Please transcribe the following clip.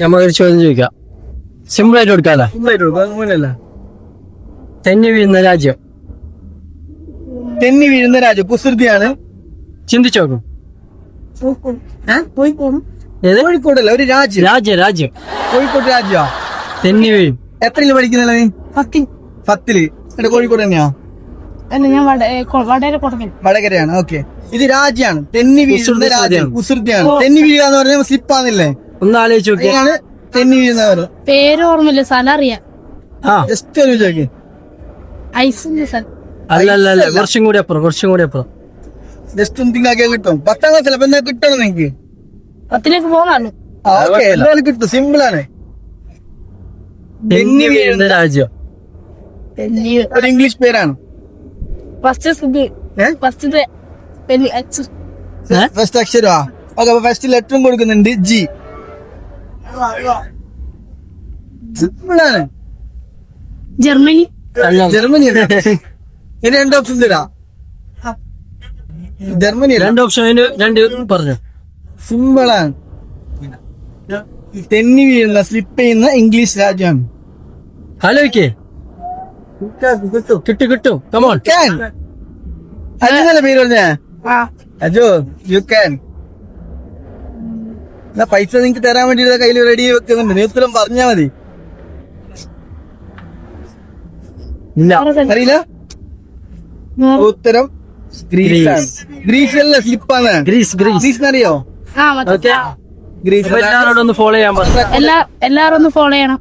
നമുക്കൊരു ചോദ്യം ചോദിക്കാം. സിമ്പിൾ ആയിട്ട് കൊടുക്കാല്ലേ? തെന്നി വീഴുന്ന രാജ്യം. തെന്നി വീഴുന്ന രാജ്യം കുസൃതിയാണ്. ചിന്തിച്ചു നോക്കും. ഏത്? കോഴിക്കോടല്ല, ഒരു രാജ്യം. രാജ്യം കോഴിക്കോട് രാജ്യമാ. തെന്നി വീഴും. എത്രയില് പഠിക്കുന്നില്ല നീ? 10ല്. എന്റെ കോഴിക്കോട് തന്നെയാ? വടകരയാണ്. ഓക്കെ. ഇത് രാജ്യമാണ്. തെന്നി വീഴുന്ന രാജ്യം കുസൃതിയാണ്. തെന്നി വീഴുക എന്ന് പറഞ്ഞാൽ സ്ലിപ്പാന്നില്ലേ? ഒന്ന് ആലോചിച്ച് നോക്കിയാ. തെന്നി വീഴുന്നവർ പേര് ഓർമ്മയില്ല, സ്ഥലം അറിയാം. ജസ്റ്റ് ഒരു ചോദിക്കേ. അല്ല കുറച്ചും കൂടി അപ്പുറം. ജസ്റ്റ് ഒന്ന് തിങ്കാക്കിയാൽ കിട്ടും. 10ാം ക്ലാസ്സിൽ അപ്പൊ എന്താ കിട്ടണം നിങ്ങക്ക്? 10ലേക്ക് പോകാണ്. എന്തായാലും കിട്ടും. സിമ്പിൾ ആണ്. തെന്നി വീഴുന്ന രാജ്യം. ഒരു ഇംഗ്ലീഷ് പേരാണ്. ഫസ്റ്റ് അക്ഷരമാ. ഓക്കെ. അപ്പൊ ഫസ്റ്റ് ലെറ്ററും കൊടുക്കുന്നുണ്ട്. ജി. സിമ്പിൾ ആണ്. ജർമ്മനി. ജർമ്മനി. ഇനി 2 ഓപ്ഷൻ തരാ. Germany 2 option. 2 പറഞ്ഞു. സിമ്പിൾ ആണ്. തെന്നി വീഴുന്ന സ്ലിപ്പ് ചെയ്യുന്ന ഇംഗ്ലീഷ് രാജ്യമാണ്. ആലോചിക്കേ. കിട്ടും. കമോൺ. അജുന്നല്ലേ പേര് പറഞ്ഞ? Aju, you can. പൈസ നിങ്ങക്ക് തരാൻ വേണ്ടി കയ്യിൽ റെഡി വെക്കുന്നുണ്ട്. നീ ഉത്തരം പറഞ്ഞാ മതി. ഇല്ല, അറിയില്ല. ഉത്തരം ഗ്രീസ്. ഗ്രീസിലെ സ്ലിപ്പാണ്. ഗ്രീസ് അറിയോ? ഓക്കെ. ഗ്രീസ്. എല്ലാവരോടും ഒന്ന് ഫോളോ ചെയ്യാൻ പറഞ്ഞു. എല്ലാരും ഒന്ന് ഫോളോ ചെയ്യണം.